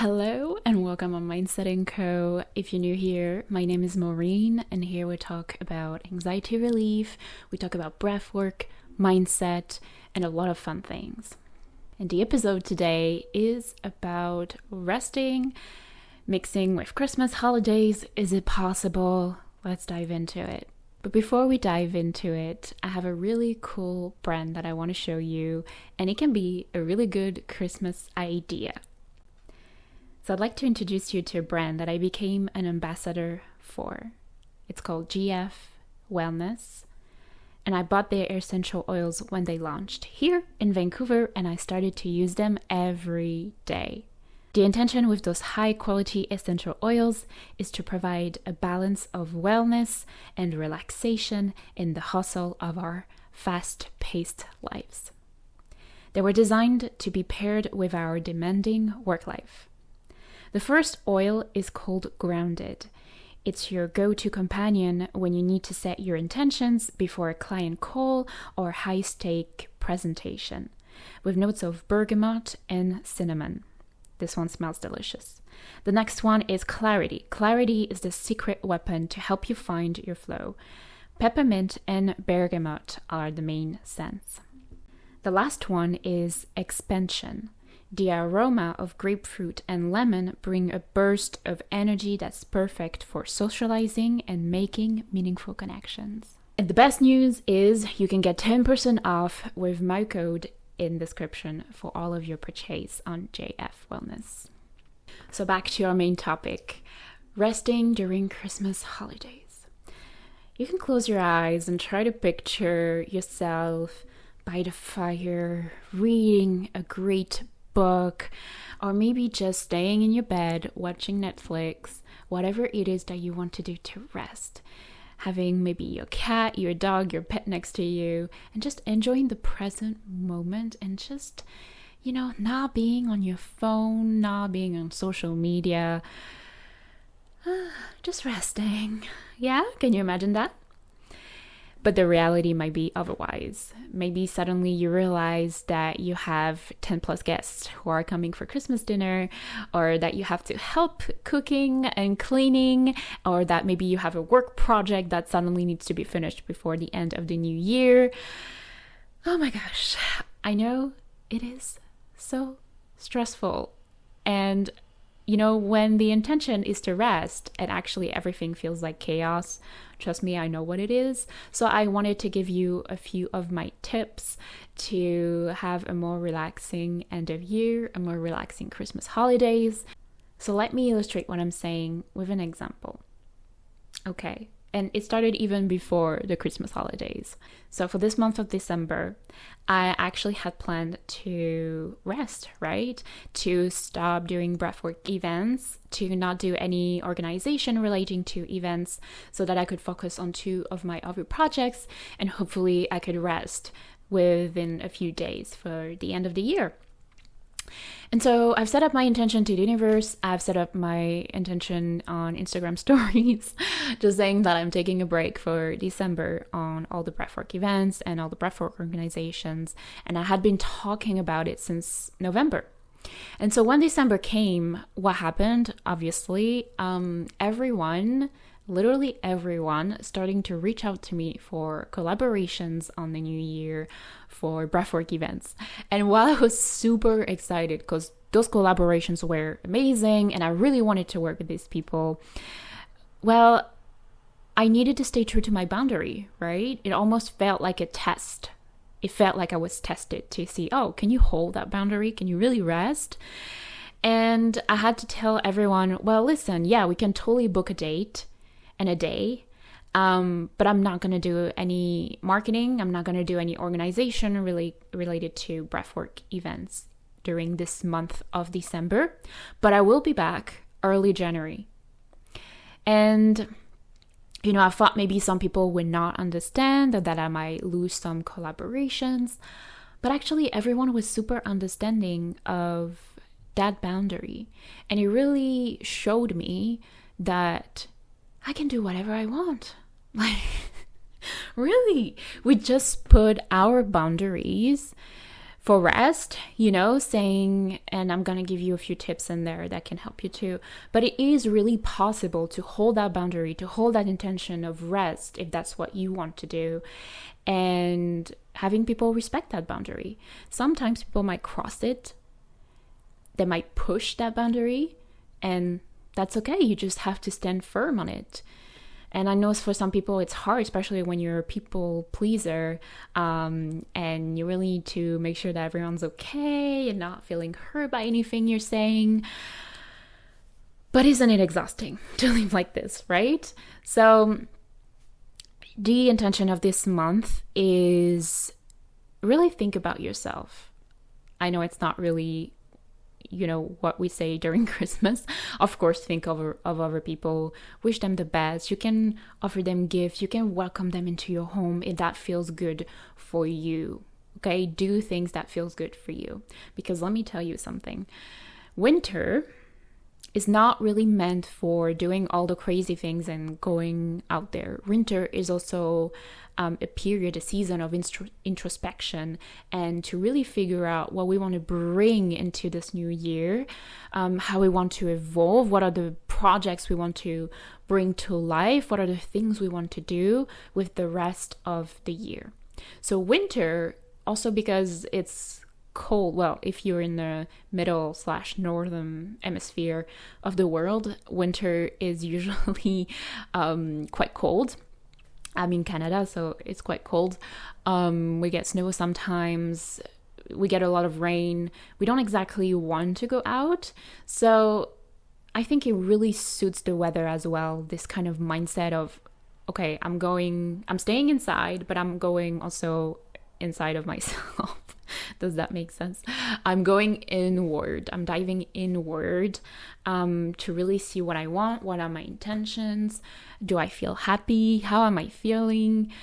Hello and welcome on Mindset&Co. If you're new here, my name is Maureen, and here we talk about anxiety relief, we talk about breathwork, mindset, and a lot of fun things. And the episode today is about resting, mixing with Christmas holidays. Is it possible? Let's dive into it. But before we dive into it, I have a really cool brand that I want to show you, and it can be a really good Christmas idea. So I'd like to introduce you to a brand that I became an ambassador for. It's called GF Wellness, and I bought their essential oils when they launched here in Vancouver, and I started to use them every day. The intention with those high quality essential oils is to provide a balance of wellness and relaxation in the hustle of our fast-paced lives. They were designed to be paired with our demanding work life. The first oil is called Grounded. It's your go-to companion when you need to set your intentions before a client call or high-stake presentation, with notes of bergamot and cinnamon. This one smells delicious. The next one is Clarity. Clarity is the secret weapon to help you find your flow. Peppermint and bergamot are the main scents. The last one is Expansion. The aroma of grapefruit and lemon bring a burst of energy that's perfect for socializing and making meaningful connections. And the best news is you can get 10% off with my code in description for all of your purchase on JF Wellness. So back to our main topic, resting during Christmas holidays. You can close your eyes and try to picture yourself by the fire, reading a great book, or maybe just staying in your bed, watching Netflix, whatever it is that you want to do to rest. Having maybe your cat, your dog, your pet next to you, and just enjoying the present moment and just, not being on your phone, not being on social media, just resting. Yeah, can you imagine that? But the reality might be otherwise. Maybe suddenly you realize that you have 10 plus guests who are coming for Christmas dinner, or that you have to help cooking and cleaning, or that maybe you have a work project that suddenly needs to be finished before the end of the new year. Oh my gosh, I know it is so stressful. And when the intention is to rest and actually everything feels like chaos, trust me, I know what it is. So I wanted to give you a few of my tips to have a more relaxing end of year, a more relaxing Christmas holidays. So let me illustrate what I'm saying with an example. Okay. And it started even before the Christmas holidays. So for this month of December, I actually had planned to rest, right? To stop doing breathwork events, to not do any organization relating to events, so that I could focus on 2 of my other projects, and hopefully I could rest within a few days for the end of the year. And so I've set up my intention to the universe. I've set up my intention on Instagram stories, just saying that I'm taking a break for December on all the breathwork events and all the breathwork organizations. And I had been talking about it since November. And so when December came, what happened? Obviously, literally everyone starting to reach out to me for collaborations on the new year for breathwork events. And while I was super excited because those collaborations were amazing and I really wanted to work with these people, well, I needed to stay true to my boundary, right? It almost felt like a test. It felt like I was tested to see, can you hold that boundary? Can you really rest? And I had to tell everyone, well, listen, yeah, we can totally book a date and a day, but I'm not going to do any marketing. I'm not going to do any organization really related to breathwork events during this month of December, but I will be back early January. And I thought maybe some people would not understand, that I might lose some collaborations, but actually everyone was super understanding of that boundary, and it really showed me that I can do whatever I want. Really, we just put our boundaries for rest, saying, and I'm going to give you a few tips in there that can help you too. But it is really possible to hold that boundary, to hold that intention of rest if that's what you want to do, and having people respect that boundary. Sometimes people might cross it, they might push that boundary, and that's okay. You just have to stand firm on it. And I know for some people it's hard, especially when you're a people pleaser, and you really need to make sure that everyone's okay and not feeling hurt by anything you're saying. But isn't it exhausting to live like this, right? So the intention of this month is really think about yourself. I know it's not really what we say during Christmas. Of course, think of other people, wish them the best. You can offer them gifts. You can welcome them into your home if that feels good for you. Okay, do things that feels good for you. Because let me tell you something. Winter is not really meant for doing all the crazy things and going out there. Winter is also a period, a season of introspection, and to really figure out what we want to bring into this new year, how we want to evolve, what are the projects we want to bring to life, what are the things we want to do with the rest of the year. So winter, also because it's cold, well, if you're in the middle/northern hemisphere of the world, winter is usually quite cold. I'm in Canada, so it's quite cold. We get snow sometimes. We get a lot of rain. We don't exactly want to go out. So I think it really suits the weather as well. This kind of mindset of, okay, I'm staying inside, but I'm going also inside of myself. Does that make sense? I'm going inward. I'm diving inward to really see what I want. What are my intentions? Do I feel happy? How am I feeling?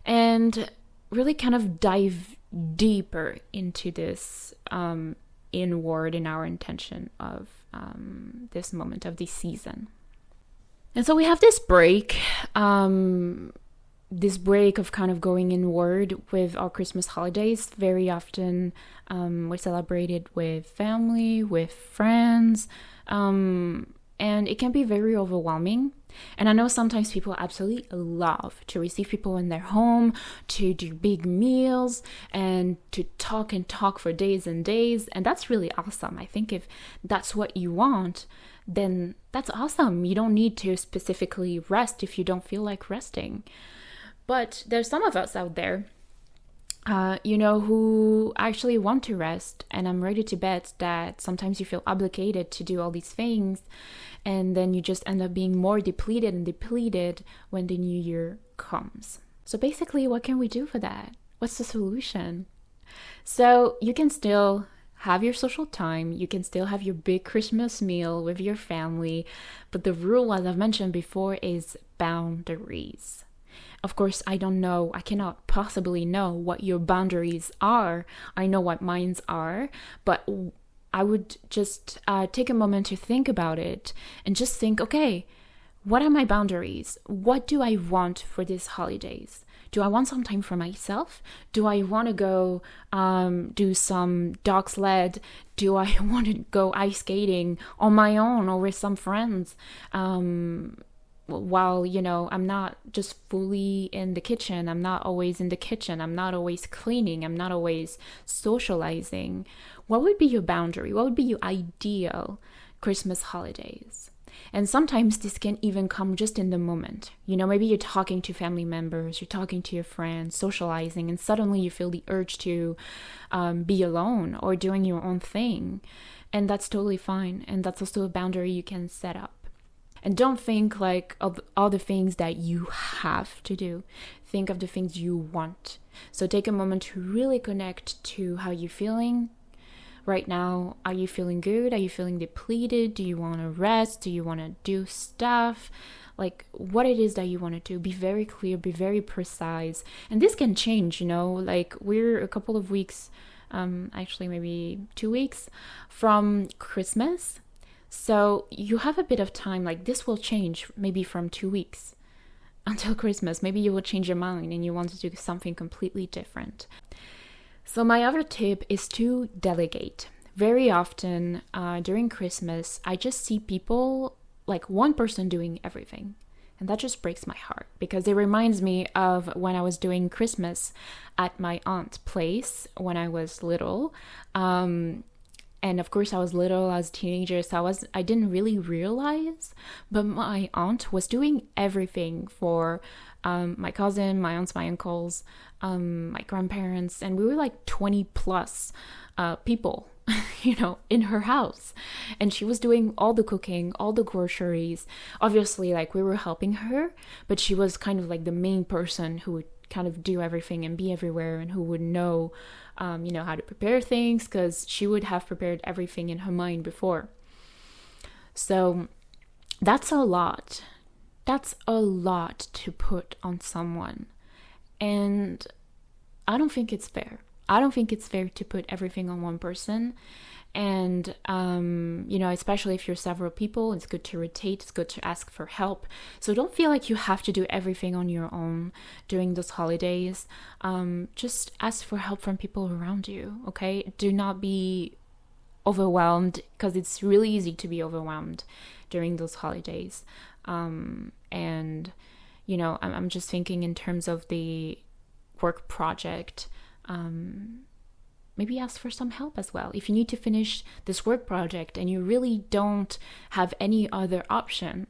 And really kind of dive deeper into this inward in our intention of this moment of this season. And so we have this break of kind of going inward with our Christmas holidays. Very often we celebrate it with family, with friends, and it can be very overwhelming. And I know sometimes people absolutely love to receive people in their home, to do big meals, and to talk for days and days, and that's really awesome. I think if that's what you want, then that's awesome. You don't need to specifically rest if you don't feel like resting. But there's some of us out there, who actually want to rest. And I'm ready to bet that sometimes you feel obligated to do all these things. And then you just end up being more depleted when the new year comes. So basically, what can we do for that? What's the solution? So you can still have your social time. You can still have your big Christmas meal with your family. But the rule, as I've mentioned before, is boundaries. Of course, I cannot possibly know what your boundaries are. I know what mine are, but I would just take a moment to think about it and just think, okay, what are my boundaries? What do I want for these holidays? Do I want some time for myself? Do I want to go do some dog sled? Do I want to go ice skating on my own or with some friends? While, I'm not just fully in the kitchen. I'm not always in the kitchen. I'm not always cleaning. I'm not always socializing. What would be your boundary? What would be your ideal Christmas holidays? And sometimes this can even come just in the moment. Maybe you're talking to family members, you're talking to your friends, socializing, and suddenly you feel the urge to be alone or doing your own thing. And that's totally fine. And that's also a boundary you can set up. And don't think like of all the things that you have to do. Think of the things you want. So take a moment to really connect to how you're feeling right now. Are you feeling good? Are you feeling depleted? Do you want to rest? Do you want to do stuff? Like what it is that you want to do. Be very clear, be very precise. And this can change, like we're a couple of weeks, actually maybe 2 weeks from Christmas. So you have a bit of time, like this will change maybe from 2 weeks until Christmas. Maybe you will change your mind and you want to do something completely different. So my other tip is to delegate. Very often during Christmas, I just see people, like one person doing everything. And that just breaks my heart because it reminds me of when I was doing Christmas at my aunt's place when I was little. And of course, I was little, I was a teenager, so I didn't really realize, but my aunt was doing everything for my cousin, my aunts, my uncles, my grandparents, and we were like 20 plus people, in her house. And she was doing all the cooking, all the groceries. Obviously, like we were helping her, but she was kind of like the main person who would kind of do everything and be everywhere and who would know, how to prepare things because she would have prepared everything in her mind before. So that's a lot. That's a lot to put on someone. And I don't think it's fair. I don't think it's fair to put everything on one person. And, especially if you're several people, it's good to rotate, it's good to ask for help. So don't feel like you have to do everything on your own during those holidays. Just ask for help from people around you, okay? Do not be overwhelmed because it's really easy to be overwhelmed during those holidays. I'm just thinking in terms of the work project, maybe ask for some help as well. If you need to finish this work project and you really don't have any other option,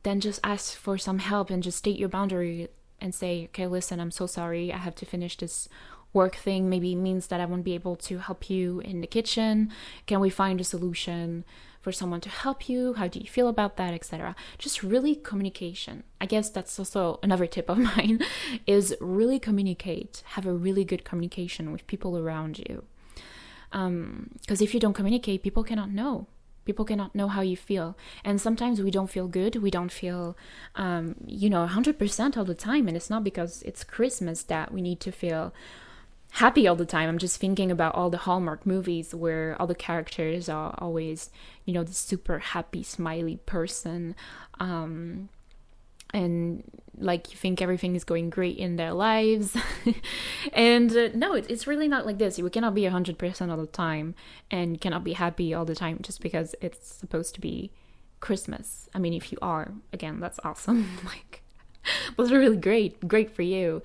then just ask for some help and just state your boundary and say, okay, listen, I'm so sorry, I have to finish this work thing. Maybe it means that I won't be able to help you in the kitchen. Can we find a solution for someone to help you? How do you feel about that, etc.? Just really communication. I guess that's also another tip of mine is really communicate. Have a really good communication with people around you. Because if you don't communicate, people cannot know. People cannot know how you feel. And sometimes we don't feel good. We don't feel, 100% all the time. And it's not because it's Christmas that we need to feel happy all the time. I'm just thinking about all the Hallmark movies where all the characters are always, the super happy, smiley person. And like you think everything is going great in their lives. And no, it's really not like this. We cannot be 100% all the time and cannot be happy all the time just because it's supposed to be Christmas. I mean, if you are, again, that's awesome. Like, those are really great for you.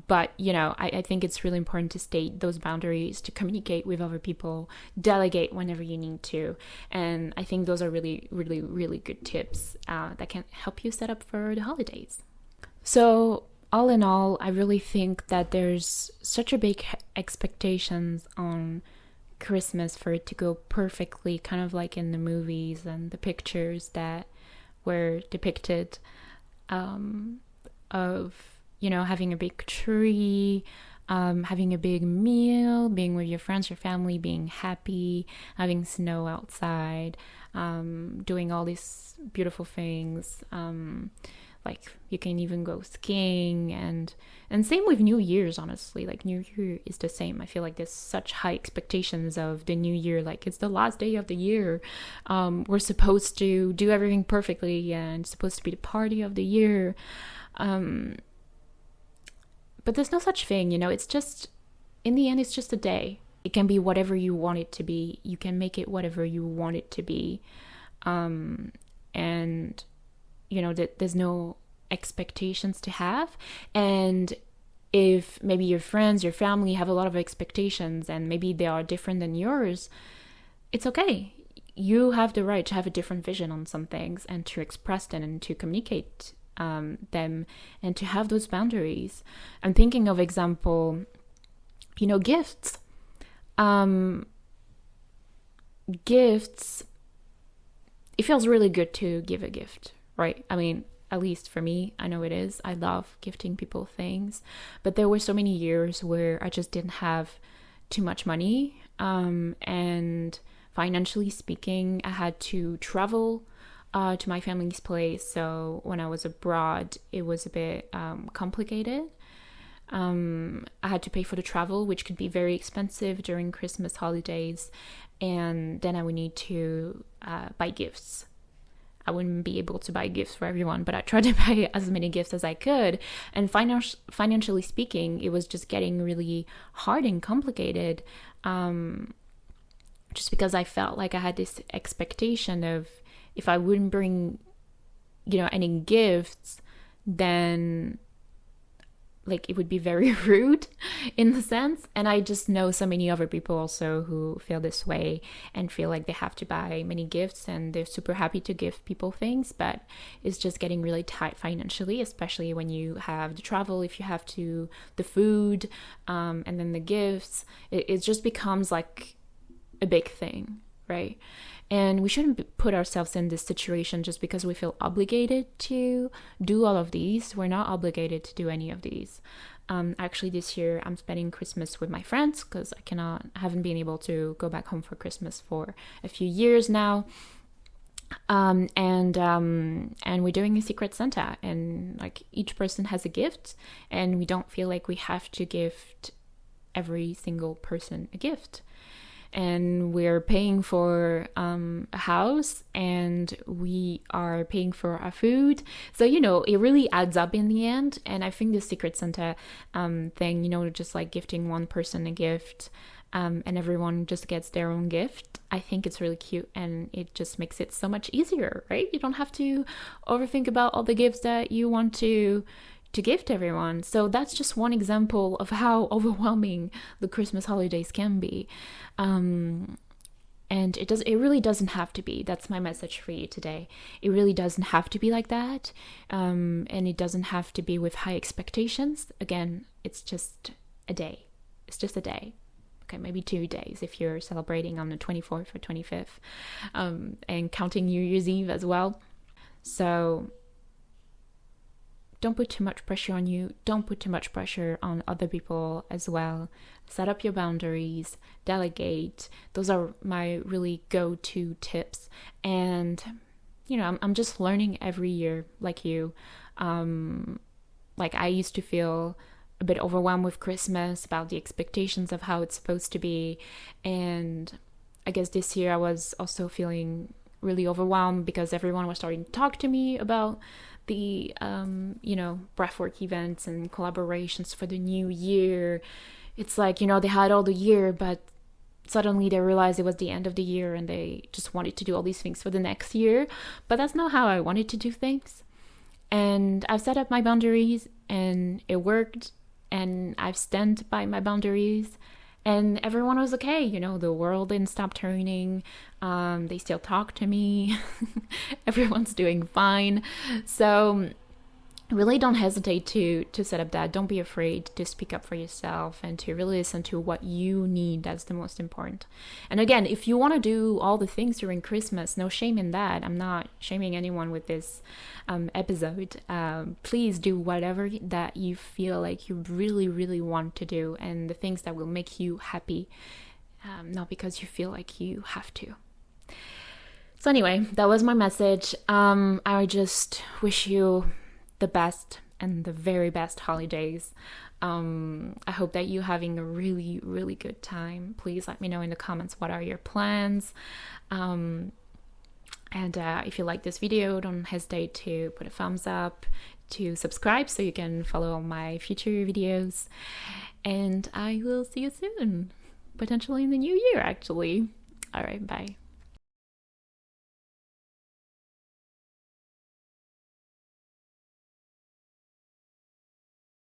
But, I think it's really important to state those boundaries, to communicate with other people, delegate whenever you need to. And I think those are really, really, really good tips that can help you set up for the holidays. So all in all, I really think that there's such a big expectations on Christmas for it to go perfectly, kind of like in the movies and the pictures that were depicted of having a big tree, having a big meal, being with your friends, your family, being happy, having snow outside, doing all these beautiful things. Like you can even go skiing and same with New Year's, honestly. Like New Year is the same. I feel like there's such high expectations of the New Year. Like it's the last day of the year. We're supposed to do everything perfectly and it's supposed to be the party of the year. But there's no such thing, it's just, in the end, it's just a day. It can be whatever you want it to be. You can make it whatever you want it to be. There's no expectations to have. And if maybe your friends, your family have a lot of expectations and maybe they are different than yours, it's okay. You have the right to have a different vision on some things and to express them and to communicate them and to have those boundaries. I'm thinking of example, gifts. Gifts, it feels really good to give a gift, right? I mean, at least for me, I know it is. I love gifting people things, but there were so many years where I just didn't have too much money, and financially speaking, I had to travel to my family's place. So when I was abroad, it was a bit complicated. I had to pay for the travel, which could be very expensive during Christmas holidays. And then I would need to buy gifts. I wouldn't be able to buy gifts for everyone, but I tried to buy as many gifts as I could. And financially speaking, it was just getting really hard and complicated, just because I felt like I had this expectation of, if I wouldn't bring, any gifts, then like it would be very rude in the sense. And I just know so many other people also who feel this way and feel like they have to buy many gifts, and they're super happy to give people things, but it's just getting really tight financially, especially when you have the travel, if you have to, the food, and then the gifts. It just becomes like a big thing, right? And we shouldn't put ourselves in this situation just because we feel obligated to do all of these. We're not obligated to do any of these. Actually, this year I'm spending Christmas with my friends because I haven't been able to go back home for Christmas for a few years now. And we're doing a Secret Santa, and like each person has a gift, and we don't feel like we have to gift every single person a gift. And we're paying for a house, and we are paying for our food. So, it really adds up in the end. And I think the Secret Santa thing, just like gifting one person a gift, and everyone just gets their own gift, I think it's really cute, and it just makes it so much easier, right? You don't have to overthink about all the gifts that you want to gift everyone. So that's just one example of how overwhelming the Christmas holidays can be. And it really doesn't have to be. That's my message for you today. It really doesn't have to be like that. And it doesn't have to be with high expectations. Again, it's just a day. It's just a day. Okay, maybe 2 days if you're celebrating on the 24th or 25th, and counting New Year's Eve as well. So don't put too much pressure on you. Don't put too much pressure on other people as well. Set up your boundaries, delegate. Those are my really go-to tips. And, I'm just learning every year like you. Like I used to feel a bit overwhelmed with Christmas, about the expectations of how it's supposed to be. And I guess this year I was also feeling really overwhelmed because everyone was starting to talk to me about the breathwork events and collaborations for the new year. It's like, they had all the year, but suddenly they realized it was the end of the year and they just wanted to do all these things for the next year. But that's not how I wanted to do things. And I've set up my boundaries, and it worked, and I've stand by my boundaries. And everyone was okay, the world didn't stop turning. They still talk to me. Everyone's doing fine. So really don't hesitate to set up that. Don't be afraid to speak up for yourself and to really listen to what you need. That's the most important. And again, if you want to do all the things during Christmas, no shame in that. I'm not shaming anyone with this episode. Please do whatever that you feel like you really, really want to do, and the things that will make you happy, not because you feel like you have to. So anyway, that was my message. I just wish you the best and the very best holidays. I hope that you're having a really, really good time. Please let me know in the comments what are your plans. And if you like this video, don't hesitate to put a thumbs up, to subscribe so you can follow my future videos. And I will see you soon, potentially in the new year, actually. All right, bye.